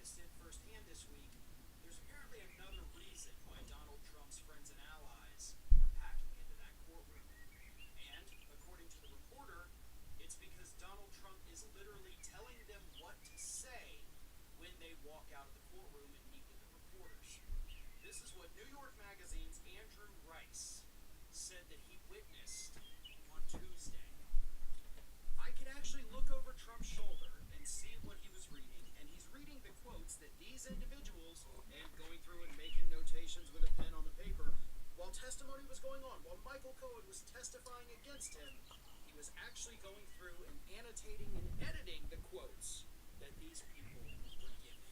witnessed it firsthand this week. There's apparently another reason why Donald Trump's friends and allies are packing into that courtroom. And, according to the reporter, it's because Donald Trump is literally telling them what to say when they walk out of the courtroom and meet with the reporters. This is what New York Magazine's Andrew Rice said that he witnessed on Tuesday. I could actually look over Trump's shoulder and see what he was reading, and he's reading the quotes that these individuals, and going through and making notations with a pen on the paper, while testimony was going on, while Michael Cohen was testifying against him, he was actually going through and annotating and editing the quotes that these people were giving.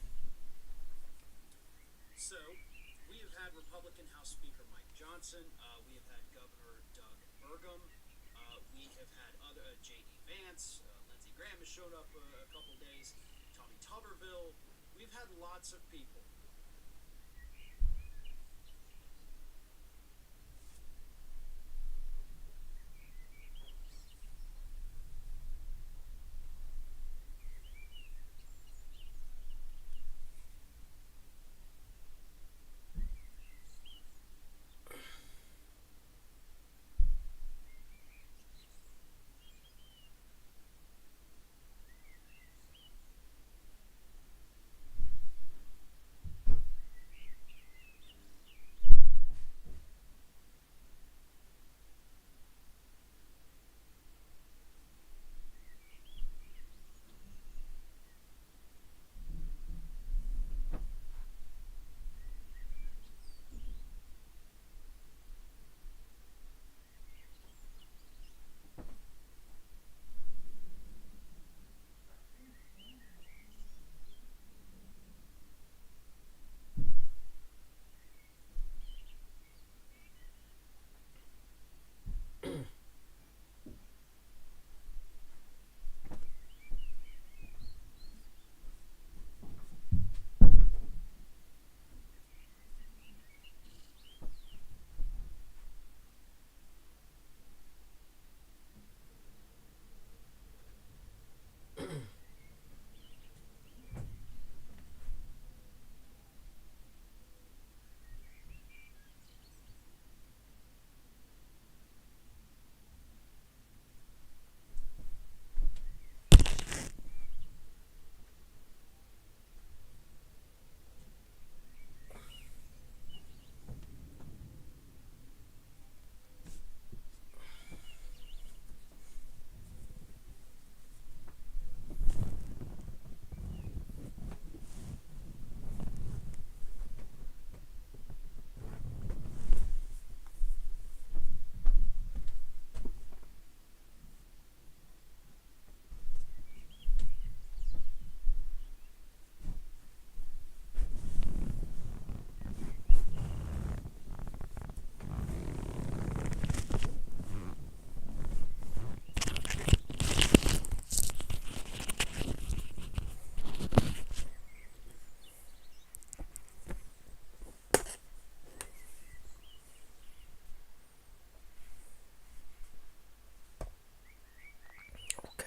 So, we have had Republican House Speaker Mike Johnson, we have had Governor Doug Burgum, we have had other J.D. Vance, Lindsey Graham has showed up a couple days, Tommy Tuberville. We've had lots of people.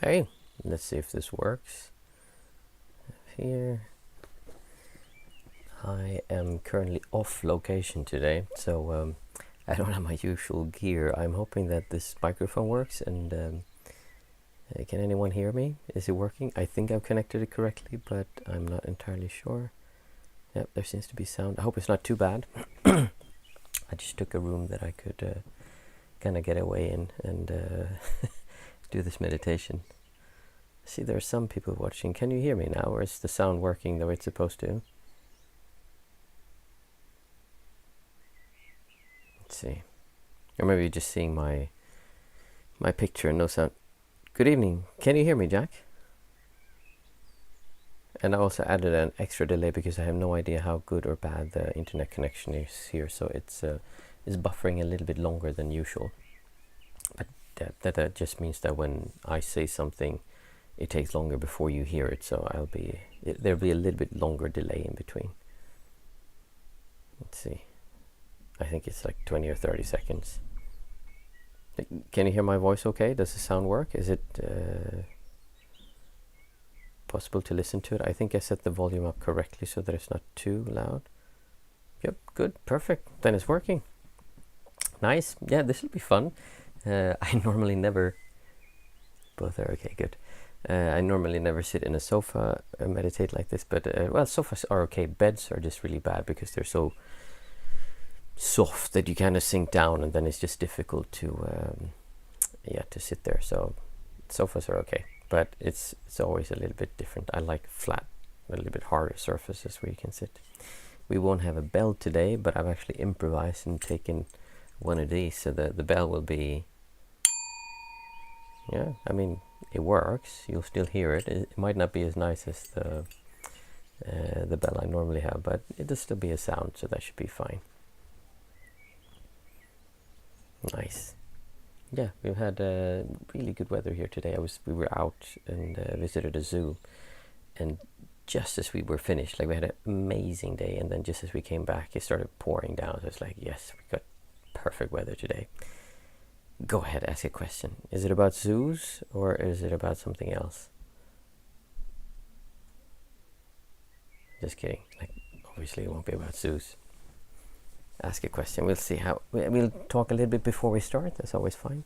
Okay, let's see if this works. Here, I am currently off location today, so I don't have my usual gear. I'm hoping that this microphone works, and can anyone hear me? Is it working? I think I've connected it correctly, but I'm not entirely sure. Yep, there seems to be sound. I hope it's not too bad. I just took a room that I could kind of get away in and do this meditation. See, there are some people watching. Can you hear me now, or is the sound working the way it's supposed to? Let's see. Or maybe you're just seeing my picture and no sound. Good evening. Can you hear me, Jack? And I also added an extra delay because I have no idea how good or bad the internet connection is here, so it's buffering a little bit longer than usual. But that just means that when I say something, it takes longer before you hear it, so there'll be a little bit longer delay in between. Let's see. I think it's like 20 or 30 seconds. Can you hear my voice okay? Does the sound work? Is it... possible to listen to it. I think I set the volume up correctly so that it's not too loud. Yep, good, perfect. Then it's working. Nice. Yeah, this will be fun. I normally never... Both are okay, good. I normally never sit in a sofa and meditate like this, but well, sofas are okay. Beds are just really bad because they're so soft that you kind of sink down, and then it's just difficult to to sit there. So sofas are okay, but it's always a little bit different. I like flat, a little bit harder surfaces where you can sit. We won't have a bell today, but I've actually improvised and taken one of these, so the bell will be... Yeah, I mean, it works. You'll still hear it. It might not be as nice as the bell I normally have, but it'll still be a sound, so that should be fine. Nice. Yeah, we've had really good weather here today. We were out and visited a zoo, and just as we were finished, like we had an amazing day, and then just as we came back, it started pouring down. So it's like, yes, we got perfect weather today. Go ahead, ask a question. Is it about zoos or is it about something else? Just kidding. Like, obviously it won't be about zoos. Ask a question. We'll see how... We'll talk a little bit before we start. That's always fine.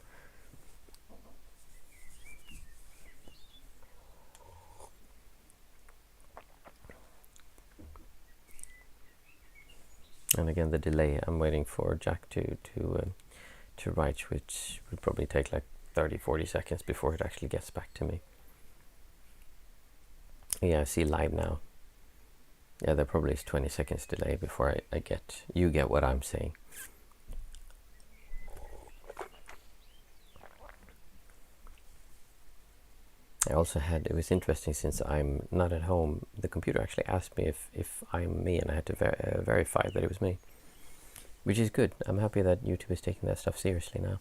And again, the delay. I'm waiting for Jack to write, which would probably take like 30-40 seconds before it actually gets back to me. Yeah, I see live now. Yeah, there probably is 20 seconds delay before you get what I'm saying. I also had, it was interesting, since I'm not at home, the computer actually asked me if I'm me, and I had to verify that it was me, which is good. I'm happy that YouTube is taking that stuff seriously now.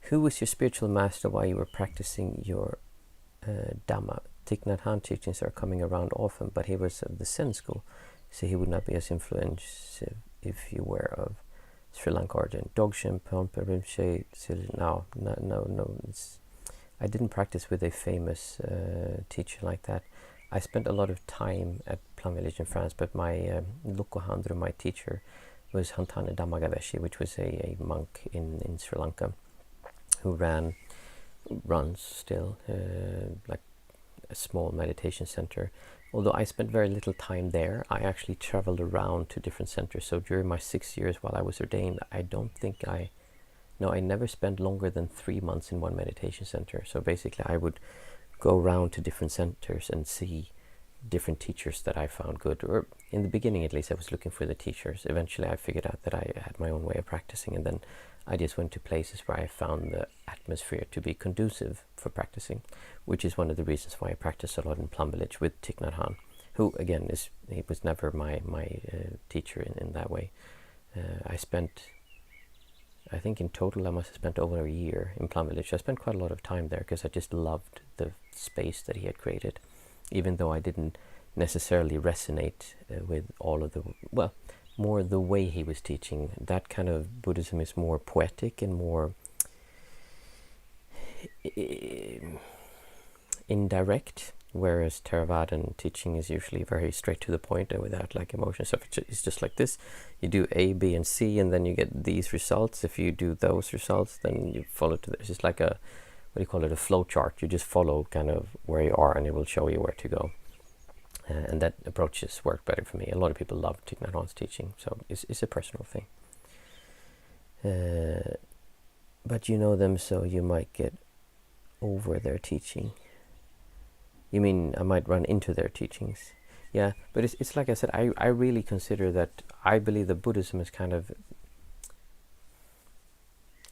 Who was your spiritual master while you were practicing your Dhamma? Thich Nhat Hanh teachings are coming around often, but he was of the Zen school, so he would not be as influential if you were of Sri Lanka origin. Dogshin, Pompa Rinpoche, no. I didn't practice with a famous teacher like that. I spent a lot of time at Plum Village in France, but my Lukohandru, my teacher, was Hantane Dhammagaveshi, which was a monk in Sri Lanka, who runs still like a small meditation center. Although I spent very little time there, I actually traveled around to different centers. So during my 6 years while I was ordained, I never spent longer than 3 months in one meditation center. So basically I would go around to different centers and see different teachers that I found good. Or in the beginning, at least, I was looking for the teachers. Eventually I figured out that I had my own way of practicing, and then I just went to places where I found the atmosphere to be conducive for practicing, which is one of the reasons why I practice a lot in Plum Village with Thich Nhat Hanh, who again he was never my teacher in that way. I think in total I must have spent over a year in Plum Village. I spent quite a lot of time there because I just loved the space that he had created, even though I didn't necessarily resonate with all of more the way he was teaching. That kind of Buddhism is more poetic and more indirect, whereas Theravadan teaching is usually very straight to the point and without like emotion. So it's just like this: you do A, B, and C, and then you get these results. If you do those results, then you follow to this. It's like a a flow chart. You just follow kind of where you are, and it will show you where to go. And that approach has worked better for me. A lot of people love Thich Nhat Hanh's teaching, so it's a personal thing. But you know them, so you might get over their teaching. You mean I might run into their teachings? Yeah, but it's like I said, I really consider that, I believe that Buddhism is kind of,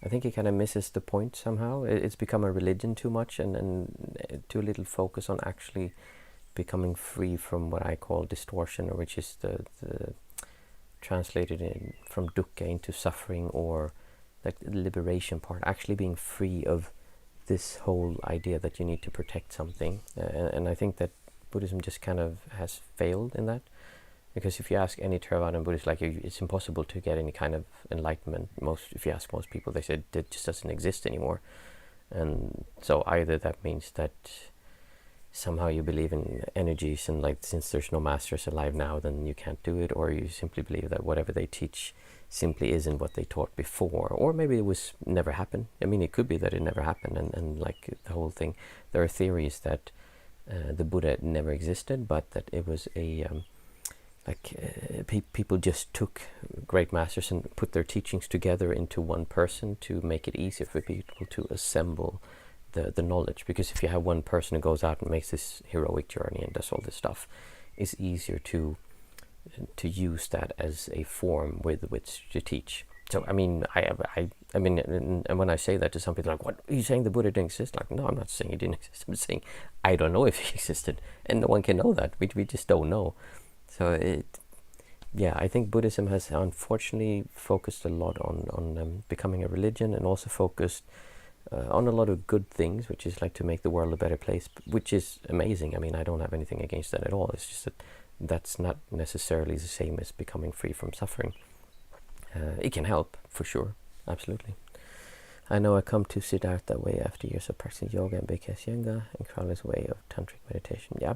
I think it kind of misses the point somehow. It's become a religion too much, and too little focus on actually becoming free from what I call distortion, or which is the translated from dukkha into suffering, or like the liberation part, actually being free of this whole idea that you need to protect something. And I think that Buddhism just kind of has failed in that, because if you ask any Theravadan Buddhist, like, it's impossible to get any kind of enlightenment. If you ask most people, they said it just doesn't exist anymore. And so either that means that somehow you believe in energies, and like since there's no masters alive now, then you can't do it, or you simply believe that whatever they teach simply isn't what they taught before, or maybe it was never happened. I mean, it could be that it never happened, and like the whole thing, there are theories that the Buddha never existed, but that it was a people just took great masters and put their teachings together into one person to make it easier for people to assemble the knowledge. Because if you have one person who goes out and makes this heroic journey and does all this stuff, it's easier to use that as a form with which to teach. So I mean, I mean, and when I say that to some people, like, what are you saying, the Buddha didn't exist? Like, no, I'm not saying he didn't exist. I'm saying I don't know if he existed, and no one can know that. We just don't know. So yeah, I think Buddhism has unfortunately focused a lot on becoming a religion, and also focused on a lot of good things, which is like to make the world a better place, which is amazing. I mean, I don't have anything against that at all. It's just that that's not necessarily the same as becoming free from suffering. It can help, for sure, absolutely. I know I come to Siddhartha way after years of practicing yoga and Bhikkhu Yenga and Crowley's way of tantric meditation. Yeah,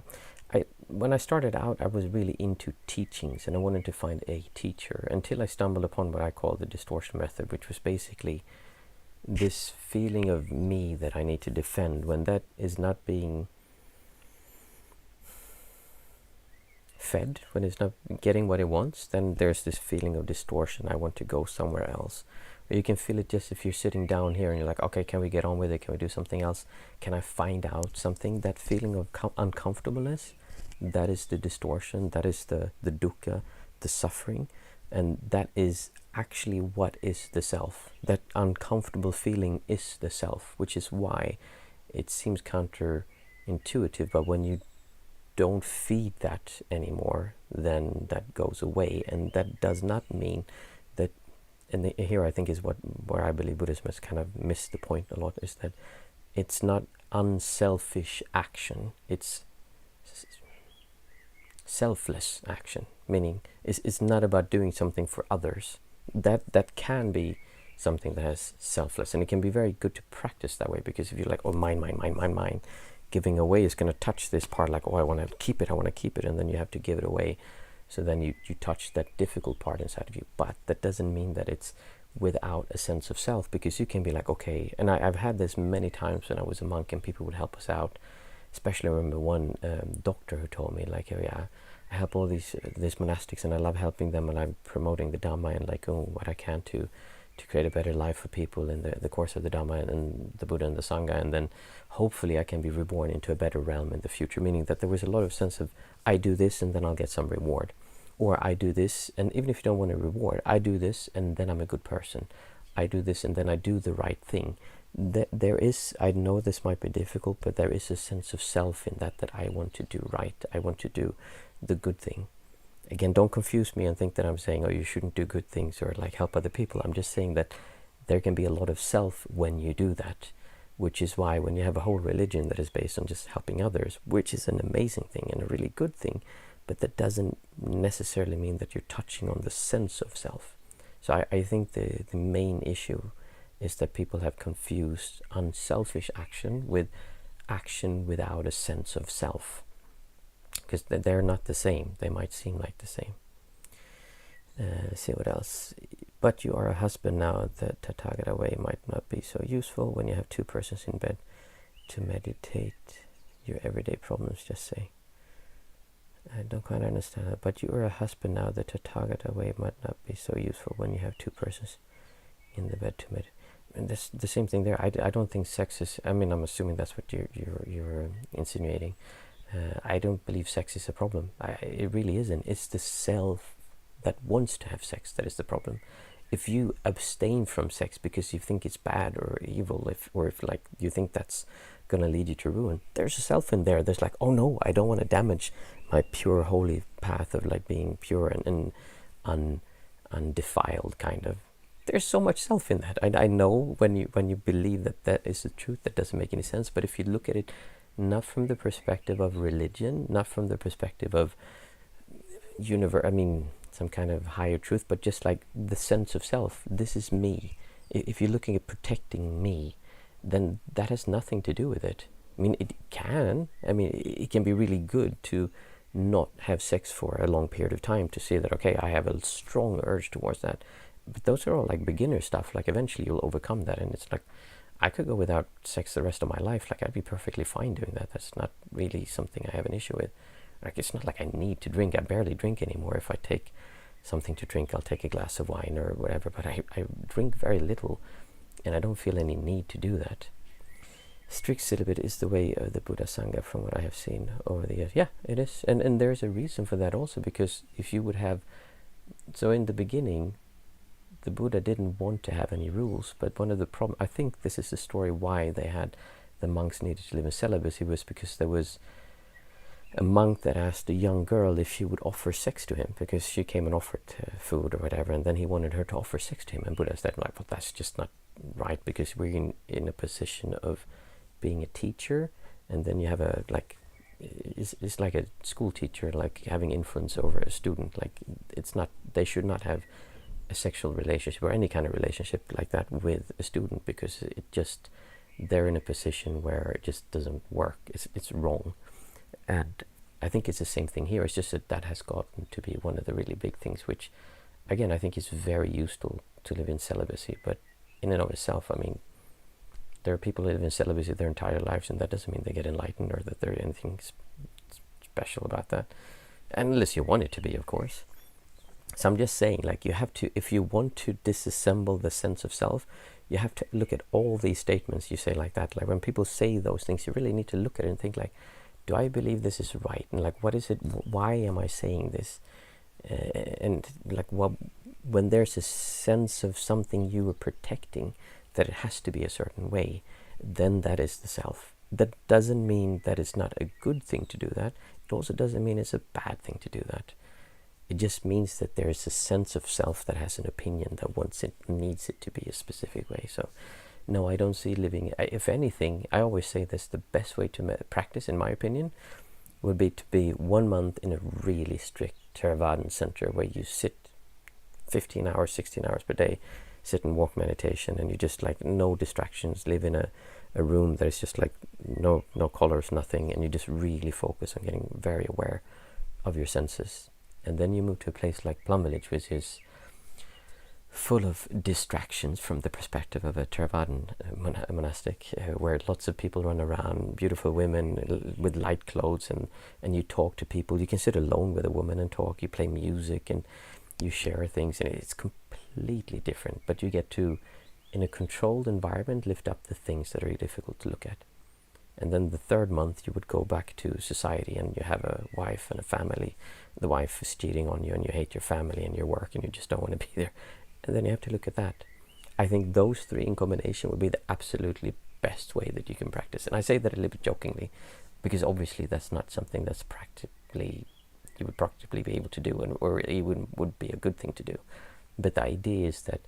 when I started out, I was really into teachings, and I wanted to find a teacher until I stumbled upon what I call the distortion method, which was basically this feeling of me that I need to defend. When that is not being fed, when it's not getting what it wants, then there's this feeling of distortion. I want to go somewhere else. Or you can feel it just if you're sitting down here and you're like, okay, can we get on with it? Can we do something else? Can I find out something? That feeling of uncomfortableness, that is the distortion, that is the dukkha, the suffering, and that is actually what is the self. That uncomfortable feeling is the self, which is why it seems counterintuitive, but when you don't feed that anymore, then that goes away. And that does not mean that, and here I think is where I believe Buddhism has kind of missed the point a lot, is that it's not unselfish action, it's selfless action, meaning it's not about doing something for others. That can be something that has selfless, and it can be very good to practice that way, because if you're like, oh, mine, giving away is going to touch this part, like, oh, I want to keep it, and then you have to give it away. So then you touch that difficult part inside of you. But that doesn't mean that it's without a sense of self, because you can be like, okay, and I've had this many times when I was a monk and people would help us out. Especially I remember one doctor who told me, like, oh yeah, I help all these monastics and I love helping them, and I'm promoting the Dhamma and like, oh, what I can to create a better life for people in the course of the Dhamma and the Buddha and the Sangha, and then hopefully I can be reborn into a better realm in the future, meaning that there was a lot of sense of, I do this and then I'll get some reward, or I do this, and even if you don't want a reward, I do this and then I'm a good person, I do this and then I do the right thing. There is, I know this might be difficult, but there is a sense of self in that I want to do right, I want to do the good thing. Again, don't confuse me and think that I'm saying, oh, you shouldn't do good things or like help other people. I'm just saying that there can be a lot of self when you do that, which is why when you have a whole religion that is based on just helping others, which is an amazing thing and a really good thing, but that doesn't necessarily mean that you're touching on the sense of self. So I think the main issue is that people have confused unselfish action with action without a sense of self. Because they're not the same. They might seem like the same. Let's see what else. But you are a husband now. The Tathagata way might not be so useful when you have two persons in bed to meditate your everyday problems, just say. I don't quite understand that. But you are a husband now. The Tathagata way might not be so useful when you have two persons in the bed to meditate. And that's the same thing there. I don't think sex is... I mean, I'm assuming that's what you're insinuating. I don't believe sex is a problem. It really isn't. It's the self that wants to have sex that is the problem. If you abstain from sex because you think it's bad or evil, if like you think that's gonna lead you to ruin, there's a self in there. There's like, oh no, I don't want to damage my pure holy path of like being pure and undefiled, kind of. There's so much self in that. I know when you believe that is the truth, that doesn't make any sense. But if you look at it not from the perspective of religion, not from the perspective of some kind of higher truth, but just like the sense of self. This is me. If you're looking at protecting me, then that has nothing to do with it. I mean, it can. I mean, it can be really good to not have sex for a long period of time to see that, okay, I have a strong urge towards that. But those are all like beginner stuff. Like eventually you'll overcome that, and it's like I could go without sex the rest of my life. Like I'd be perfectly fine doing that. That's not really something I have an issue with. Like it's not like I need to drink. I barely drink anymore. If I take something to drink, I'll take a glass of wine or whatever. But I drink very little, and I don't feel any need to do that. Strict celibate is the way of the Buddha Sangha from what I have seen over the years. Yeah, it is. And there's a reason for that also, because if you would have... So in the beginning, the Buddha didn't want to have any rules, but one of the problems... I think this is the story why they had... The monks needed to live in celibacy was because there was a monk that asked a young girl if she would offer sex to him, because she came and offered food or whatever, and then he wanted her to offer sex to him. And Buddha said, like, well, that's just not right, because we're in a position of being a teacher, and then you have a it's like a school teacher, like having influence over a student. Like it's not, they should not have a sexual relationship or any kind of relationship like that with a student, because it just, they're in a position where it just doesn't work. It's wrong. And I think it's the same thing here. It's just that has gotten to be one of the really big things, which again I think is very useful to live in celibacy. But in and of itself, I mean, there are people who live in celibacy their entire lives, and that doesn't mean they get enlightened or that there's anything special about that. Unless you want it to be, of course. So I'm just saying, like, you have to, if you want to disassemble the sense of self, you have to look at all these statements you say like that. Like when people say those things, you really need to look at it and think like, do I believe this is right? And like, what is it? Why am I saying this? And like, when there's a sense of something you are protecting, that it has to be a certain way, then that is the self. That doesn't mean that it's not a good thing to do that. It also doesn't mean it's a bad thing to do that. It just means that there is a sense of self that has an opinion that wants it, needs it to be a specific way. So no, I don't see living... if anything, I always say this, the best way to practice, in my opinion, would be to be 1 month in a really strict Theravadan center where you sit 15 hours, 16 hours per day, sit and walk meditation, and you just like no distractions, live in a room that is just like no colors, nothing, and you just really focus on getting very aware of your senses. And then you move to a place like Plum Village, which is full of distractions from the perspective of a Theravadan monastic, where lots of people run around, beautiful women with light clothes, and you talk to people. You can sit alone with a woman and talk, you play music, and you share things, and it's completely different. But you get to, in a controlled environment, lift up the things that are difficult to look at. And then the 3rd month you would go back to society, and you have a wife and a family. The wife is cheating on you, and you hate your family and your work, and you just don't want to be there. And then you have to look at that. I think those 3 in combination would be the absolutely best way that you can practice. And I say that a little bit jokingly, because obviously that's not something that's you would practically be able to do, or even would be a good thing to do. But the idea is that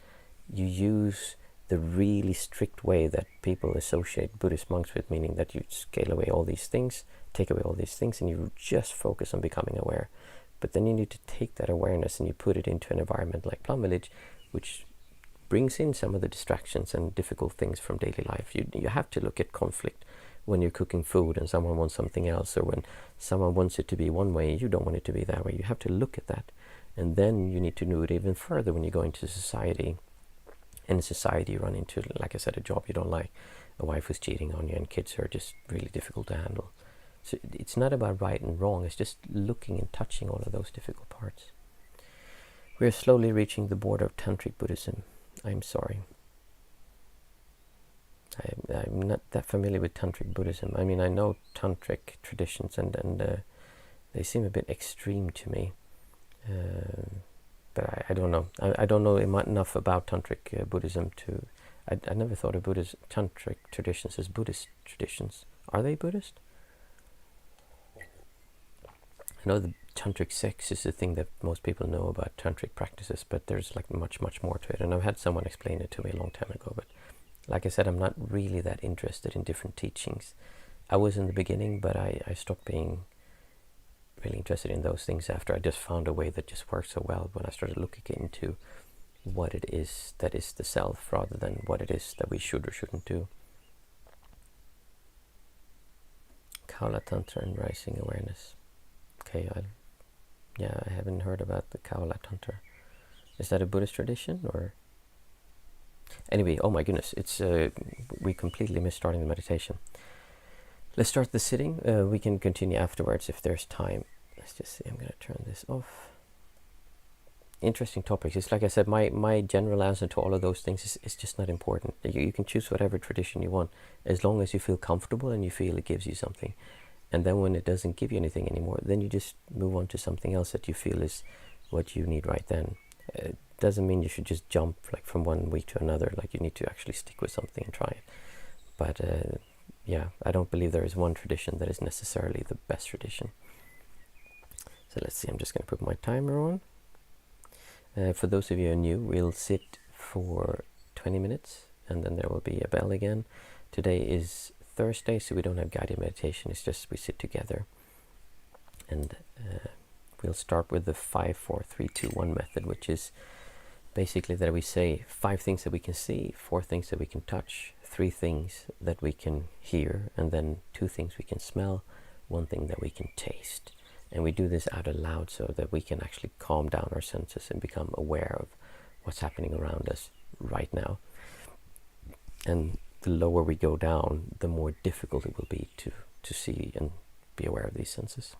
you use the really strict way that people associate Buddhist monks with, meaning that you scale away all these things, take away all these things, and you just focus on becoming aware. But then you need to take that awareness and you put it into an environment like Plum Village, which brings in some of the distractions and difficult things from daily life. You have to look at conflict when you're cooking food and someone wants something else, or when someone wants it to be one way and you don't want it to be that way. You have to look at that. And then you need to do it even further when you go into society. In society, you run into, like I said, a job you don't like, a wife who's cheating on you, and kids who are just really difficult to handle. So it's not about right and wrong, it's just looking and touching all of those difficult parts. We are slowly reaching the border of Tantric Buddhism. I'm sorry. I'm not that familiar with Tantric Buddhism. I mean, I know Tantric traditions, and they seem a bit extreme to me. But I don't know. I don't know enough about Tantric Buddhism to... I never thought of Tantric traditions as Buddhist traditions. Are they Buddhist? I know the Tantric sex is the thing that most people know about Tantric practices, but there's like much more to it. And I've had someone explain it to me a long time ago, but like I said, I'm not really that interested in different teachings. I was in the beginning, but I stopped being really interested in those things after I just found a way that just worked so well when I started looking into what it is that is the self rather than what it is that we should or shouldn't do. Kaula Tantra and Rising Awareness. Okay, I haven't heard about the Kaula Tantra. Is that a Buddhist tradition or? Anyway, oh my goodness, it's we completely missed starting the meditation. Let's start the sitting. We can continue afterwards if there's time. Let's just see. I'm going to turn this off. Interesting topics. It's like I said, my general answer to all of those things is just not important. You can choose whatever tradition you want, as long as you feel comfortable and you feel it gives you something. And then when it doesn't give you anything anymore, then you just move on to something else that you feel is what you need right then. It doesn't mean you should just jump like from one week to another. Like you need to actually stick with something and try it. But yeah, I don't believe there is one tradition that is necessarily the best tradition. So let's see, I'm just going to put my timer on. For those of you who are new, we'll sit for 20 minutes and then there will be a bell again. Today is Thursday, so we don't have guided meditation. It's just we sit together. And we'll start with the 5, 4, 3, 2, 1 method, which is basically that we say 5 things that we can see, 4 things that we can touch, 3 things that we can hear, and then 2 things we can smell, 1 thing that we can taste. And we do this out aloud so that we can actually calm down our senses and become aware of what's happening around us right now. And the lower we go down, the more difficult it will be to see and be aware of these senses.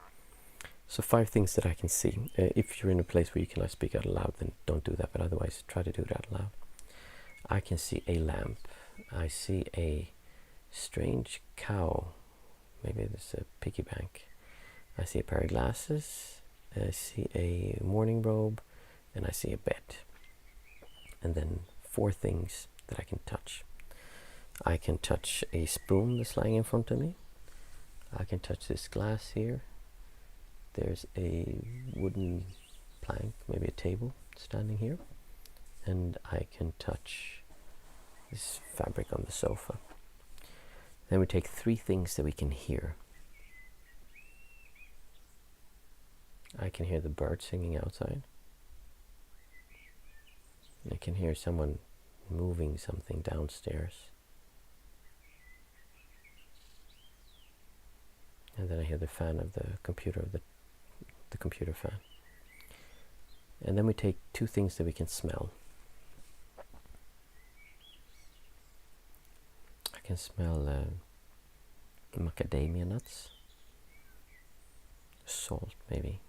So 5 things that I can see. If you're in a place where you cannot speak out loud, then don't do that, but otherwise try to do it out loud. I can see a lamp. I see a strange cow. Maybe there's a piggy bank. I see a pair of glasses, I see a morning robe, and I see a bed. And then 4 things that I can touch. I can touch a spoon that's lying in front of me. I can touch this glass here. There's a wooden plank, maybe a table, standing here. And I can touch this fabric on the sofa. Then we take 3 things that we can hear. I can hear the birds singing outside. I can hear someone moving something downstairs. And then I hear the fan of the computer, the computer fan. And then we take 2 things that we can smell. I can smell macadamia nuts, salt maybe.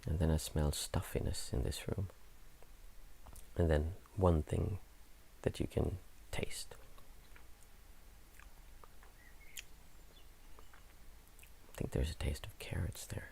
And then I smell stuffiness in this room. And then 1 thing that you can taste. I think there's a taste of carrots there.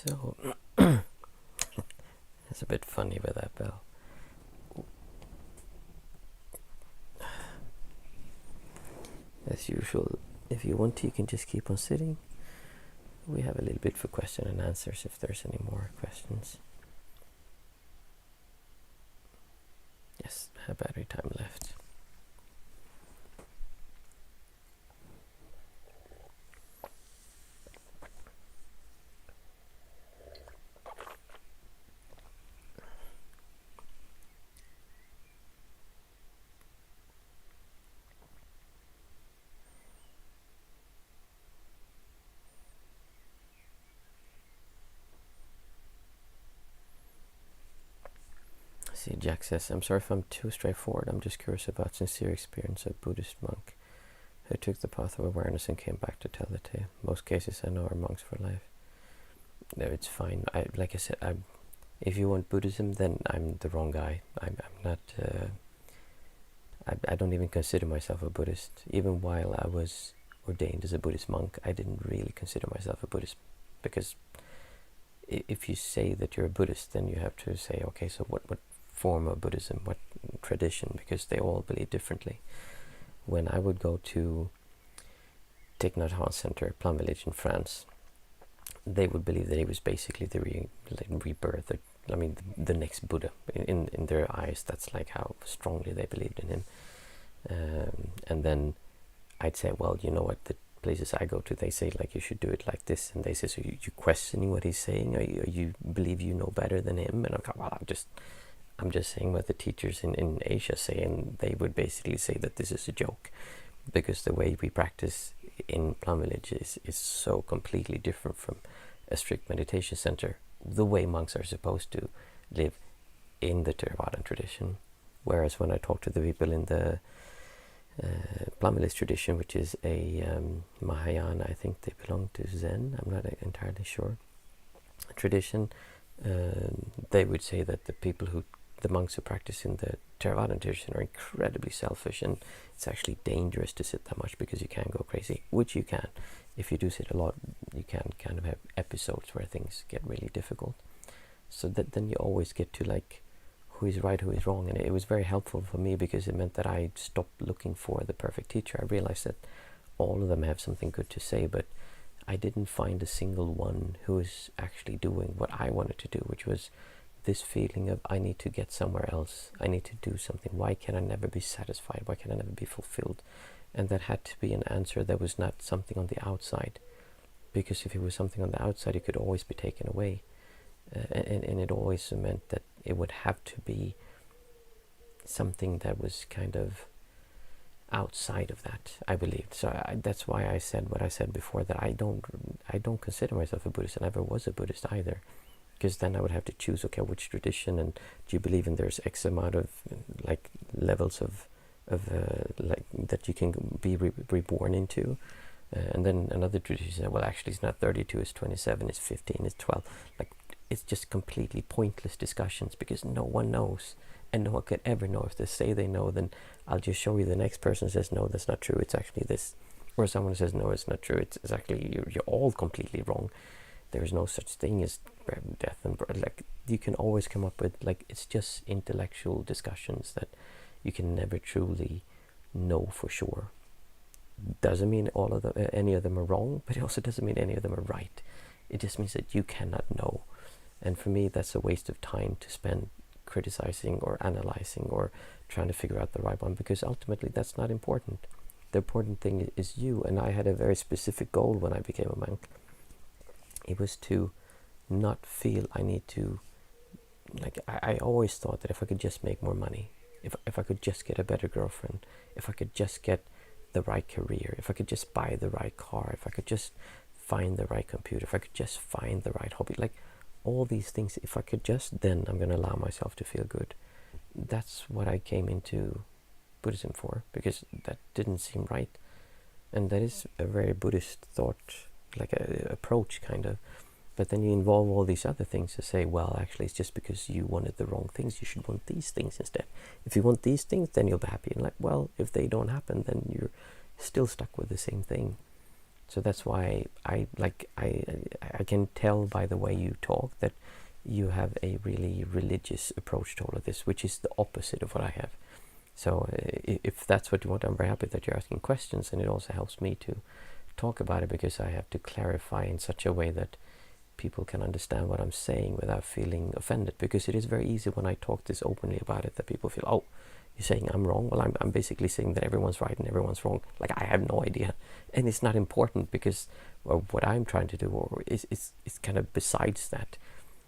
So it's a bit funny with that bell. As usual, if you want to, you can just keep on sitting. We have a little bit for question and answers if there's any more questions. Yes, I have battery time left. See, Jack says, I'm sorry if I'm too straightforward. I'm just curious about sincere experience of Buddhist monk who took the path of awareness and came back to tell the tale. Most cases I know are monks for life. No, it's fine. Like I said, if you want Buddhism, then I'm the wrong guy. I'm not. I don't even consider myself a Buddhist. Even while I was ordained as a Buddhist monk, I didn't really consider myself a Buddhist, because if you say that you're a Buddhist, then you have to say, okay, so what form of Buddhism, what tradition, because they all believe differently. When I would go to Thich Nhat Hanh Center, Plum Village in France, they would believe that he was basically the rebirth, the next Buddha. In their eyes, that's like how strongly they believed in him. And then I'd say, well, you know what, the places I go to, they say like you should do it like this, and they say, so you questioning what he's saying, or you believe you know better than him? And I'm like, well, I'm just saying what the teachers in Asia say, and they would basically say that this is a joke, because the way we practice in Plum Village is so completely different from a strict meditation center, the way monks are supposed to live in the Theravada tradition. Whereas when I talk to the people in the Plum Village tradition, which is a Mahayana, I think they belong to Zen, I'm not entirely sure, tradition, they would say that the monks who practice in the Theravada tradition are incredibly selfish, and it's actually dangerous to sit that much because you can go crazy, which you can. If you do sit a lot, you can kind of have episodes where things get really difficult. So that then you always get to like who is right, who is wrong, and it was very helpful for me because it meant that I stopped looking for the perfect teacher. I realized that all of them have something good to say, but I didn't find a single one who was actually doing what I wanted to do, which was this feeling of I need to get somewhere else, I need to do something, why can I never be satisfied, why can I never be fulfilled? And that had to be an answer that was not something on the outside, because if it was something on the outside, it could always be taken away, and it always meant that it would have to be something that was kind of outside of that, I believed. So that's why I said what I said before, that I don't consider myself a Buddhist. I never was a Buddhist either, because then I would have to choose, okay, which tradition, and do you believe in there's X amount of like levels of like that you can be reborn into, and then another tradition said, well, actually it's not 32, it's 27, it's 15, it's 12. Like, it's just completely pointless discussions, because no one knows, and no one could ever know. If they say they know, then I'll just show you the next person says, no, that's not true, it's actually this. Or someone says, no, it's not true, it's actually, you're all completely wrong. There's no such thing as death and birth. Like, you can always come up with, like, it's just intellectual discussions that you can never truly know for sure. Doesn't mean all of them, any of them are wrong, but it also doesn't mean any of them are right. It just means that you cannot know. And for me, that's a waste of time to spend criticizing or analyzing or trying to figure out the right one, because ultimately that's not important. The important thing is you. And I had a very specific goal when I became a monk. It was to not feel I need to, like, I always thought that if I could just make more money, if I could just get a better girlfriend, if I could just get the right career, if I could just buy the right car, if I could just find the right computer, if I could just find the right hobby, like all these things, if I could just, then I'm going to allow myself to feel good. That's what I came into Buddhism for, because that didn't seem right. And that is a very Buddhist thought, like a approach kind of. But then you involve all these other things to say, well, actually it's just because you wanted the wrong things, you should want these things instead. If you want these things, then you'll be happy. And like, well, if they don't happen, then you're still stuck with the same thing. So that's why I can tell by the way you talk that you have a really religious approach to all of this, which is the opposite of what I have. So if that's what you want, I'm very happy that you're asking questions, and it also helps me to talk about it, because I have to clarify in such a way that people can understand what I'm saying without feeling offended. Because it is very easy when I talk this openly about it that people feel, oh, you're saying I'm wrong. Well, I'm basically saying that everyone's right and everyone's wrong. Like, I have no idea, and it's not important, because what I'm trying to do is kind of besides that.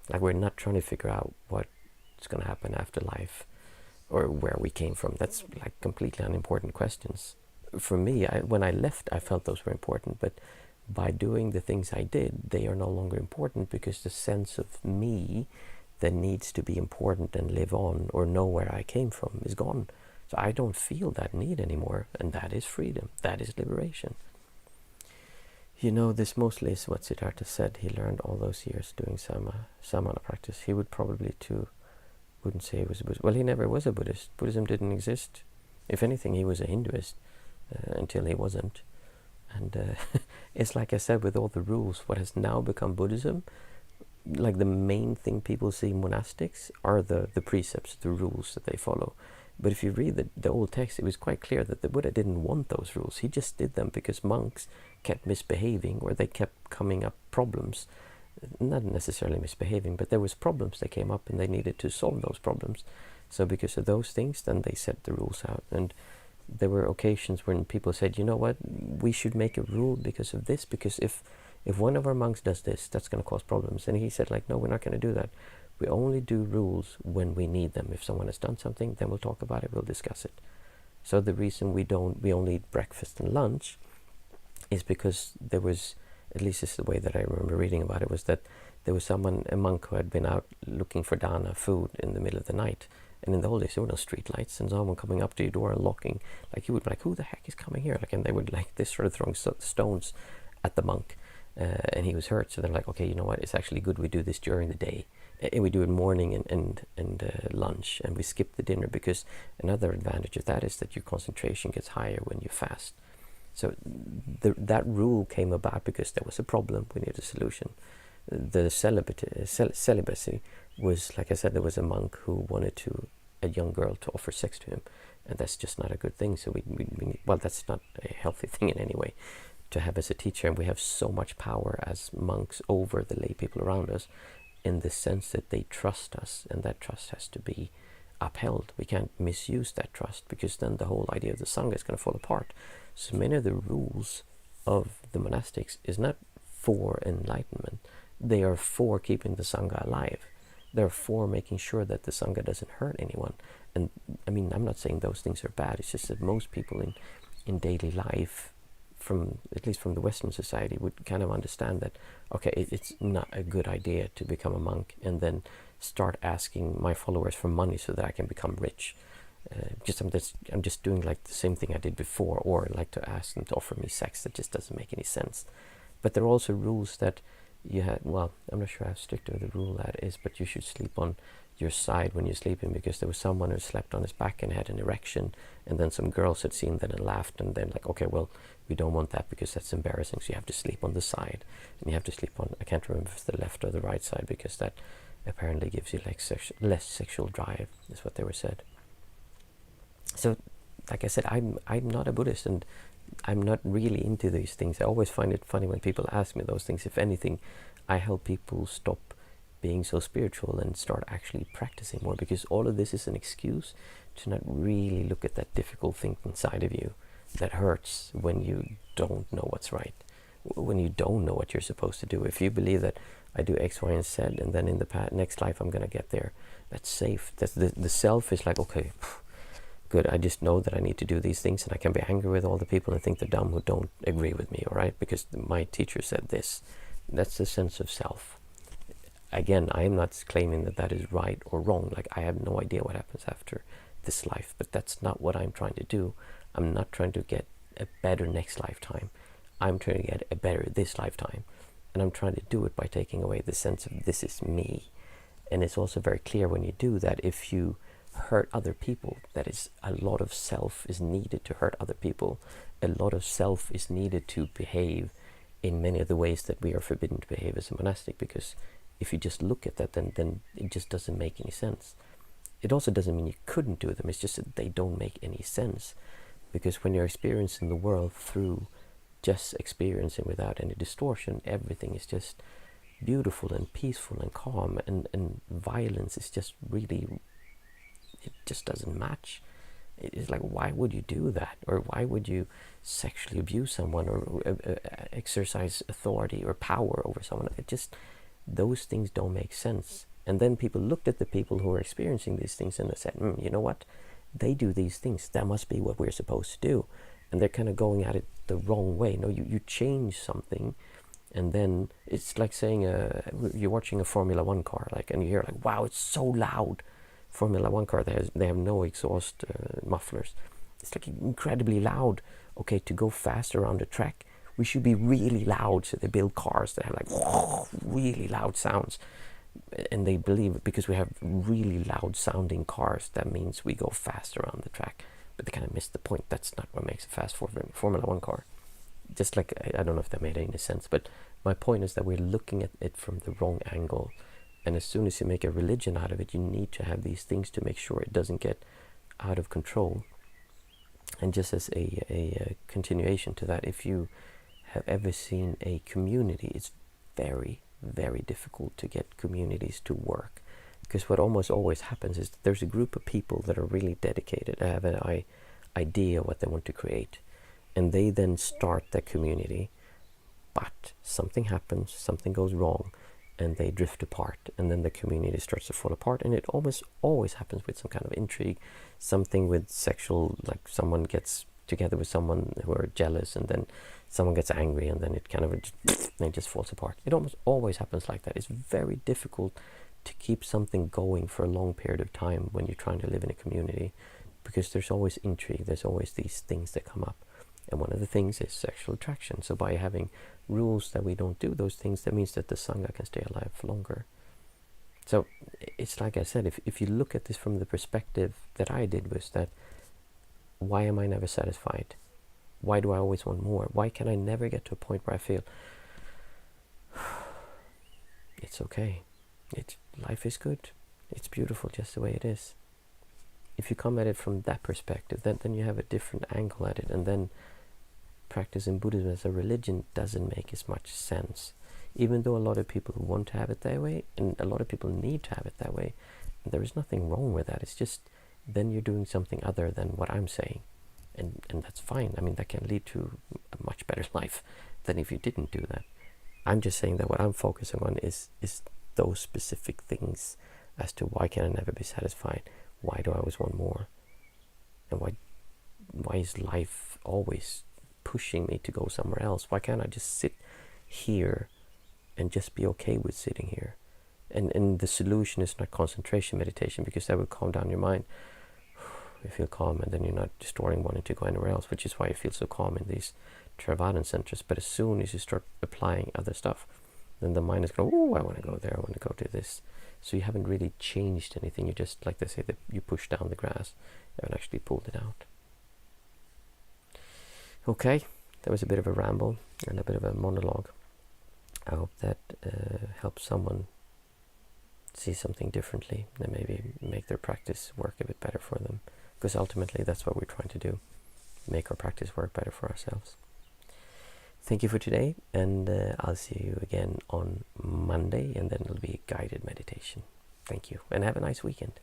Like, we're not trying to figure out what's going to happen after life or where we came from. That's like completely unimportant questions. For me, when I left, I felt those were important, but by doing the things I did, they are no longer important, because the sense of me that needs to be important and live on or know where I came from is gone. So I don't feel that need anymore, and that is freedom. That is liberation. You know, this mostly is what Siddhartha said. He learned all those years doing samana practice. He would probably too wouldn't say he was a Buddhist. Well, he never was a Buddhist. Buddhism didn't exist. If anything, he was a Hinduist until he wasn't. And it's like I said, with all the rules, what has now become Buddhism, like the main thing people see in monastics are the precepts, the rules that they follow. But if you read the old text, it was quite clear that the Buddha didn't want those rules. He just did them because monks kept misbehaving, or they kept coming up problems. Not necessarily misbehaving, but there was problems that came up and they needed to solve those problems. So because of those things, then they set the rules out. And there were occasions when people said, you know what, we should make a rule because of this, because if one of our monks does this, that's going to cause problems. And he said, like, no, we're not going to do that. We only do rules when we need them. If someone has done something, then we'll talk about it, we'll discuss it. So the reason we only eat breakfast and lunch is because there was, at least this is the way that I remember reading about it, was that there was a monk who had been out looking for dana, food, in the middle of the night. And in the old days, there were no street lights, and someone coming up to your door and locking, like, you would be like, who the heck is coming here? Like, and they would, like, this sort of throwing stones at the monk, and he was hurt. So they're like, okay, you know what? It's actually good we do this during the day, and we do it morning and lunch, and we skip the dinner, because another advantage of that is that your concentration gets higher when you fast. So that rule came about because there was a problem. We needed a solution. The celibacy was, like I said, there was a monk who wanted a young girl to offer sex to him, and that's just not a good thing. So well, that's not a healthy thing in any way to have as a teacher. And we have so much power as monks over the lay people around us, in the sense that they trust us, and that trust has to be upheld. We can't misuse that trust, because then the whole idea of the Sangha is going to fall apart. So many of the rules of the monastics is not for enlightenment. They are for keeping the Sangha alive. They're for making sure that the Sangha doesn't hurt anyone. And I mean, I'm not saying those things are bad. It's just that most people in daily life, at least from the Western society, would kind of understand that, okay, it's not a good idea to become a monk and then start asking my followers for money so that I can become rich. I'm just doing like the same thing I did before, or like to ask them to offer me sex. That just doesn't make any sense. But there are also rules that you had. Well, I'm not sure how strict of the rule that is, but you should sleep on your side when you're sleeping, because there was someone who slept on his back and had an erection, and then some girls had seen that and laughed, and then like, okay, well, we don't want that because that's embarrassing, so you have to sleep on the side, and you have to sleep on, I can't remember if it's the left or the right side, because that apparently gives you like less sexual drive, is what they were said. So, like I said, I'm not a Buddhist, and I'm not really into these things. I always find it funny when people ask me those things. If anything, I help people stop being so spiritual and start actually practicing more, because all of this is an excuse to not really look at that difficult thing inside of you that hurts when you don't know what's right, when you don't know what you're supposed to do. If you believe that I do X, Y, and Z, and then in the next life I'm going to get there, that's safe. That's the self is like, okay, good, I just know that I need to do these things, and I can be angry with all the people and think they're dumb who don't agree with me, all right, because my teacher said this. That's the sense of self. Again, I am not claiming that that is right or wrong. Like, I have no idea what happens after this life, but that's not what I'm trying to do. I'm not trying to get a better next lifetime. I'm trying to get a better this lifetime, and I'm trying to do it by taking away the sense of this is me. And it's also very clear when you do that, if you hurt other people, that is, a lot of self is needed to hurt other people. A lot of self is needed to behave in many of the ways that we are forbidden to behave as a monastic, because if you just look at that, then it just doesn't make any sense. It also doesn't mean you couldn't do them, it's just that they don't make any sense. Because when you're experiencing the world through just experiencing without any distortion, everything is just beautiful and peaceful and calm, and violence is just really, it just doesn't match. It's like, why would you do that? Or why would you sexually abuse someone, or exercise authority or power over someone? It just, those things don't make sense. And then people looked at the people who are experiencing these things and they said, you know what? They do these things. That must be what we're supposed to do. And they're kind of going at it the wrong way. No, you change something, and then it's like saying you're watching a Formula One car, like, and you hear like, wow, it's so loud. Formula One car, they have no exhaust mufflers. It's like incredibly loud. Okay, to go faster around the track, we should be really loud. So they build cars that have like really loud sounds, and they believe because we have really loud sounding cars, that means we go faster around the track. But they kind of missed the point. That's not what makes a fast Formula One car. Just like, I don't know if that made any sense, but my point is that we're looking at it from the wrong angle. And as soon as you make a religion out of it, you need to have these things to make sure it doesn't get out of control. And just as a continuation to that, if you have ever seen a community, it's very, very difficult to get communities to work. Because what almost always happens is that there's a group of people that are really dedicated, have an idea what they want to create. And they then start that community, but something happens, something goes wrong, and they drift apart, and then the community starts to fall apart. And it almost always happens with some kind of intrigue, something with sexual, like someone gets together with someone who are jealous, and then someone gets angry, and then it kind of it just falls apart. It almost always happens like that. It's very difficult to keep something going for a long period of time when you're trying to live in a community, because there's always intrigue, there's always these things that come up. And one of the things is sexual attraction. So by having rules that we don't do those things, that means that the Sangha can stay alive for longer. So it's like I said, if you look at this from the perspective that I did, was that, why am I never satisfied? Why do I always want more? Why can I never get to a point where I feel it's okay? Life is good. It's beautiful just the way it is. If you come at it from that perspective, then you have a different angle at it, and then practicing Buddhism as a religion doesn't make as much sense. Even though a lot of people want to have it that way, and a lot of people need to have it that way, and there is nothing wrong with that. It's just then you're doing something other than what I'm saying, and that's fine. I mean, that can lead to a much better life than if you didn't do that. I'm just saying that what I'm focusing on is those specific things as to why can I never be satisfied? Why do I always want more? And why is life always pushing me to go somewhere else? Why can't I just sit here and just be okay with sitting here? And the solution is not concentration meditation, because that will calm down your mind. You feel calm, and then you're not distorting wanting to go anywhere else, which is why you feel so calm in these Theravada centers. But as soon as you start applying other stuff, then the mind is going, oh, I want to go there, I want to go to this. So you haven't really changed anything. You just, like they say, that you push down the grass. You haven't actually pulled it out. Okay, that was a bit of a ramble and a bit of a monologue. I hope that helps someone see something differently and maybe make their practice work a bit better for them. Because ultimately that's what we're trying to do. Make our practice work better for ourselves. Thank you for today, and I'll see you again on Monday, and then it'll be a guided meditation. Thank you, and have a nice weekend.